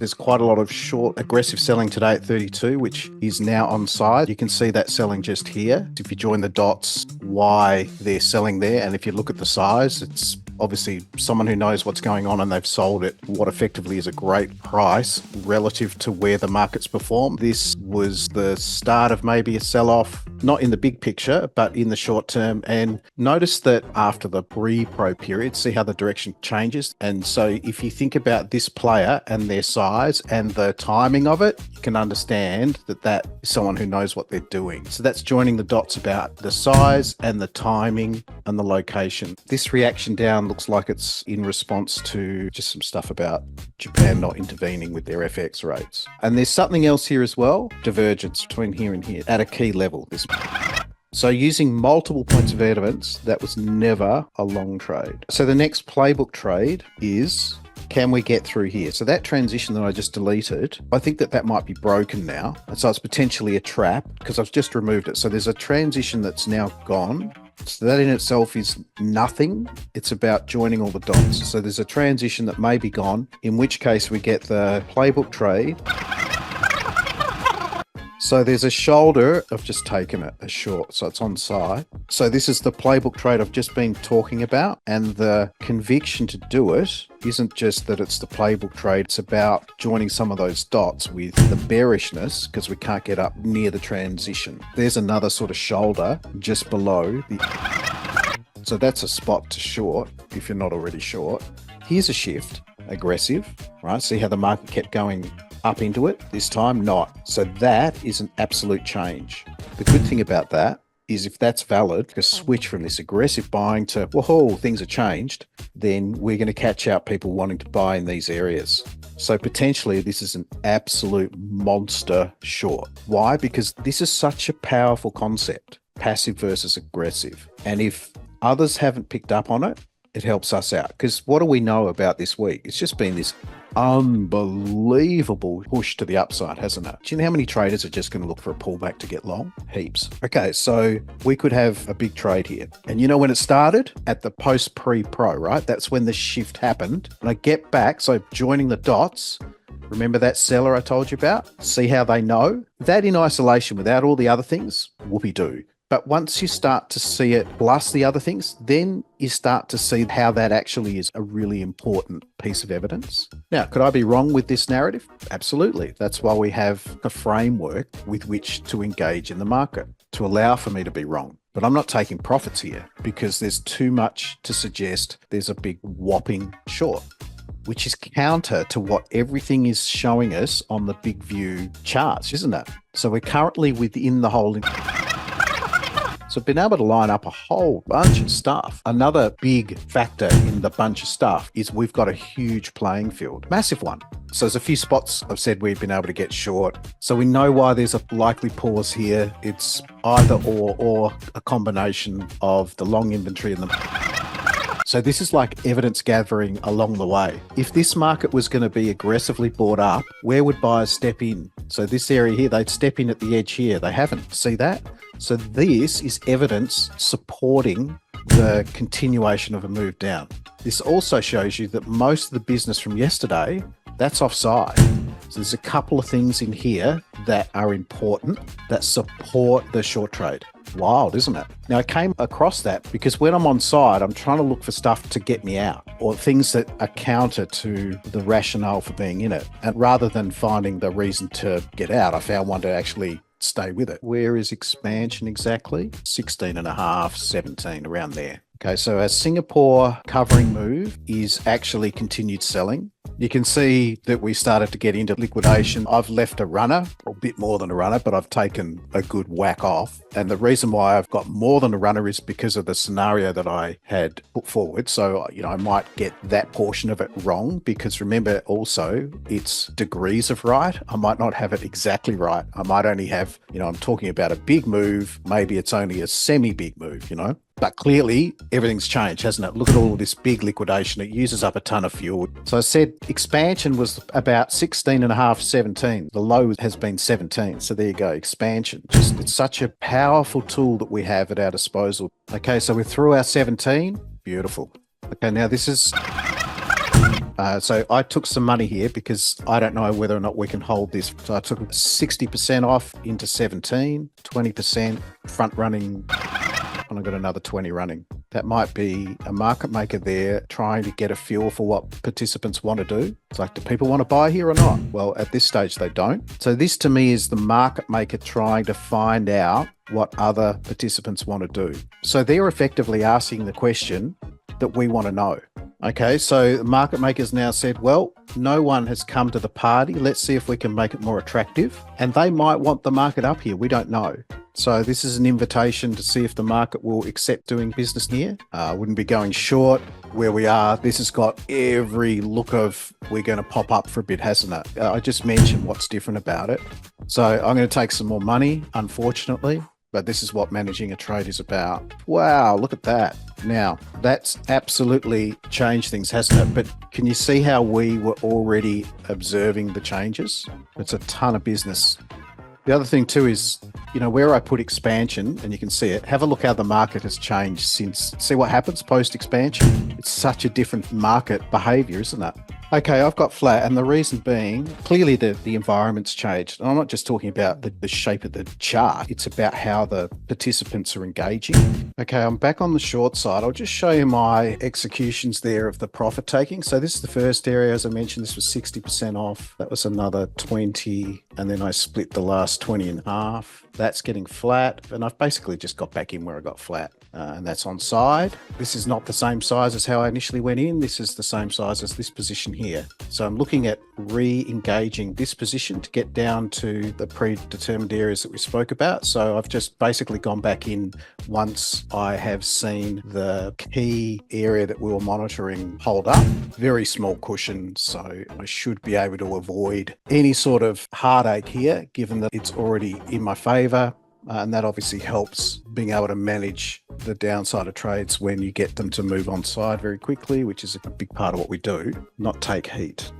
There's quite a lot of short aggressive selling today at 32, which is now on side. You can see that selling just here. If you join the dots, why they're selling there, and if you look at the size, it's obviously someone who knows what's going on and they've sold it what effectively is a great price relative to where the market's performed. This was the start of maybe a sell-off, not in the big picture, but in the short term. And notice that after the pre-pro period, see how the direction changes. And so if you think about this player and their size and the timing of it, you can understand that that is someone who knows what they're doing. So that's joining the dots about the size and the timing and the location. This reaction down looks like it's in response to just some stuff about Japan not intervening with their FX rates. And there's something else here as well, divergence between here and here at a key level. So using multiple points of evidence, that was never a long trade. So the next playbook trade is, can we get through here? So that transition that I just deleted, I think that that might be broken now. And so it's potentially a trap because I've just removed it. So there's a transition that's now gone. So that in itself is nothing. It's about joining all the dots. So there's a transition that may be gone, in which case we get the playbook trade. So there's a shoulder, I've just taken it, a short, so it's on side. So this is the playbook trade I've just been talking about, and the conviction to do it isn't just that it's the playbook trade, it's about joining some of those dots with the bearishness because we can't get up near the transition. There's another sort of shoulder just below. So that's a spot to short if you're not already short. Here's a shift, aggressive, right? See how the market kept going up into it, this time not. So that is an absolute change. The good thing about that is if that's valid, a switch from this aggressive buying to, whoa, things have changed, then we're going to catch out people wanting to buy in these areas. So potentially this is an absolute monster short. Why? Because this is such a powerful concept, passive versus aggressive. And if others haven't picked up on it, it helps us out. Because what do we know about this week? It's just been this unbelievable push to the upside, hasn't it? Do you know how many traders are just going to look for a pullback to get long? Heaps. Okay, so we could have a big trade here. And you know when it started? At the post pre-pro, right? That's when the shift happened. And I get back, so joining the dots, remember that seller I told you about? See how they know? That in isolation without all the other things, whoopee-doo. But once you start to see it plus the other things, then you start to see how that actually is a really important piece of evidence. Now, could I be wrong with this narrative? Absolutely. That's why we have a framework with which to engage in the market, to allow for me to be wrong. But I'm not taking profits here because there's too much to suggest there's a big whopping short, which is counter to what everything is showing us on the big view charts, isn't it? So we're currently within the holding. So I've been able to line up a whole bunch of stuff. Another big factor in the bunch of stuff is we've got a huge playing field, massive one. So there's a few spots I've said we've been able to get short. So we know why there's a likely pause here. It's either or a combination of the long inventory and the... So this is like evidence gathering along the way. If this market was going to be aggressively bought up, where would buyers step in? So this area here, they'd step in at the edge here. They haven't. See that? So this is evidence supporting the continuation of a move down. This also shows you that most of the business from yesterday, that's offside. So there's a couple of things in here that are important that support the short trade. Wild, isn't it? Now, I came across that because when I'm on side, I'm trying to look for stuff to get me out or things that are counter to the rationale for being in it. And rather than finding the reason to get out, I found one to actually stay with it. Where is expansion exactly? 16.5, 17, around there. Okay, so our Singapore covering move is actually continued selling. You can see that we started to get into liquidation. I've left a runner, a bit more than a runner, but I've taken a good whack off. And the reason why I've got more than a runner is because of the scenario that I had put forward. So, I might get that portion of it wrong because remember also it's degrees of right. I might not have it exactly right. I might only have, I'm talking about a big move. Maybe it's only a semi-big move, But clearly, everything's changed, hasn't it? Look at all this big liquidation. It uses up a ton of fuel. So I said expansion was about 16.5, 17. The low has been 17. So there you go, expansion. It's such a powerful tool that we have at our disposal. Okay, so we're through our 17. Beautiful. Okay, now this is So I took some money here because I don't know whether or not we can hold this. So I took 60% off into 17, 20% front running, and I've got another 20 running. That might be a market maker there trying to get a feel for what participants want to do. It's like, do people want to buy here or not? Well, at this stage, they don't. So this to me is the market maker trying to find out what other participants want to do. So they're effectively asking the question that we want to know. Okay, so the market makers now said, well, no one has come to the party. Let's see if we can make it more attractive. And they might want the market up here. We don't know. So this is an invitation to see if the market will accept doing business here. Wouldn't be going short where we are. This has got every look of we're going to pop up for a bit, hasn't it? I just mentioned what's different about it. So I'm going to take some more money, unfortunately. But this is what managing a trade is about. Wow, look at that. Now, that's absolutely changed things, hasn't it? But can you see how we were already observing the changes? It's a ton of business. The other thing too is, where I put expansion, and you can see it, have a look how the market has changed since. See what happens post-expansion? It's such a different market behavior, isn't it? Okay, I've got flat, and the reason being, clearly the environment's changed. And I'm not just talking about the shape of the chart, it's about how the participants are engaging. Okay, I'm back on the short side. I'll just show you my executions there of the profit taking. So this is the first area, as I mentioned, this was 60% off. That was another 20, and then I split the last 20 in half. That's getting flat, and I've basically just got back in where I got flat. And that's on side. This is not the same size as how I initially went in. This is the same size as this position here. So I'm looking at re-engaging this position to get down to the predetermined areas that we spoke about. So I've just basically gone back in once I have seen the key area that we were monitoring hold up. Very small cushion, so I should be able to avoid any sort of heartache here, given that it's already in my favor. And that obviously helps being able to manage the downside of trades when you get them to move on side very quickly, which is a big part of what we do, not take heat.